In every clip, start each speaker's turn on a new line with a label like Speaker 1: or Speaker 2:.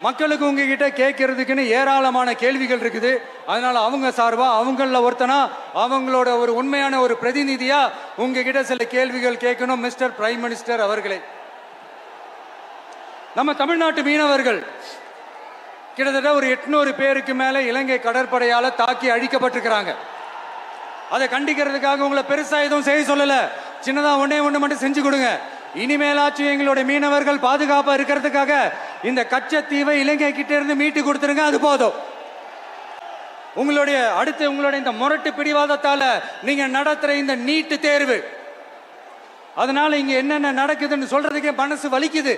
Speaker 1: மக்களுக்கு உங்ககிட்ட கேட்கறதுக்குன்னு ஏராளமான கேள்விகள் இருக்குது. அதனால அவங்க சார்பா அவங்கள ஒருத்தனா அவங்களோட ஒரு உண்மையான ஒரு பிரதிநிதியா உங்ககிட்ட சில கேள்விகள் கேட்கணும். மிஸ்டர் பிரைம் மினிஸ்டர் அவர்களே, நம்ம தமிழ்நாட்டு மீனவர்கள் கிட்டத்தட்ட ஒரு 800 பேருக்கு மேல இலங்கை கடற்படையால தாக்கி அழிக்கப்பட்டிருக்கிறாங்க. அதை கண்டிக்கிறதுக்காக உங்களை பெருசா எதுவும் செய்ய சொல்லல, சின்னதா ஒண்ணே ஒண்ணு மட்டும் செஞ்சு கொடுங்க. இனிமேலாச்சும் எங்களுடைய மீனவர்கள் பாதுகாப்பா இருக்கிறதுக்காக இந்த கச்சத்தீவை இலங்கை கிட்ட இருந்து மீட்டு கொடுத்துருங்க, அது போதும். உங்களுடைய இந்த முரட்டு பிடிவாதத்தால நீங்க நடத்துற இந்த நீட்டு தேர்வு, அதனால இங்க என்னென்ன நடக்குதுன்னு சொல்றதுக்கே மனசு வலிக்குது.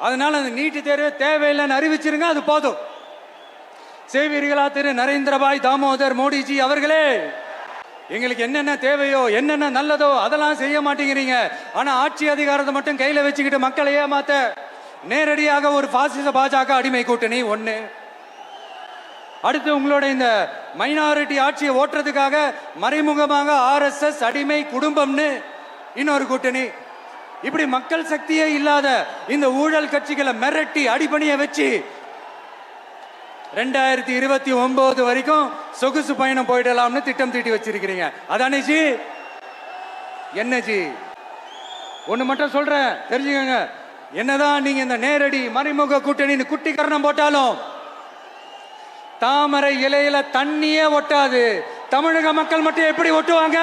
Speaker 1: அதனால அந்த நீட்டு தேர்வு தேவையில்லைன்னு அறிவிச்சிருங்க, அது போதும். செய்வீர்களா திரு நரேந்திரபாய் தாமோதர் மோடிஜி அவர்களே? எங்களுக்கு என்னென்ன தேவையோ என்னென்ன நல்லதோ அதெல்லாம் செய்ய மாட்டேங்கிறீங்க. ஆனா ஆட்சி அதிகாரத்தை மட்டும் கையில வச்சுக்கிட்டு மக்களை ஏமாத்த நேரடியாக ஒரு பாசிச பாஜக அடிமை கூட்டணி ஒண்ணு. அடுத்து உங்களோட இந்த மைனாரிட்டி ஆட்சியை ஓட்டுறதுக்காக மறைமுகமாக RSS அடிமை குடும்பம்னு இன்னொரு கூட்டணி. இப்படி மக்கள் சக்தியே இல்லாத இந்த ஊழல் கட்சிகளை மிரட்டி அடிபணிய வச்சு 2029 வரைக்கும் சொகுசு பயணம் போயிடலாம்னு திட்டம் தீட்டி வச்சிருக்கிறீங்க. அதானே ஜி? என்ன ஜி? ஒண்ணு மட்டும் சொல்றேன், தெரிஞ்சுக்கங்க. என்னதான் நீங்க இந்த நேரடி மறைமுக கூட்டணின்னு குட்டி கரணம் போட்டாலும் தாமரை இலையில தண்ணியே ஒட்டாது. தமிழக மக்கள் மட்டும் எப்படி ஒட்டுவாங்க?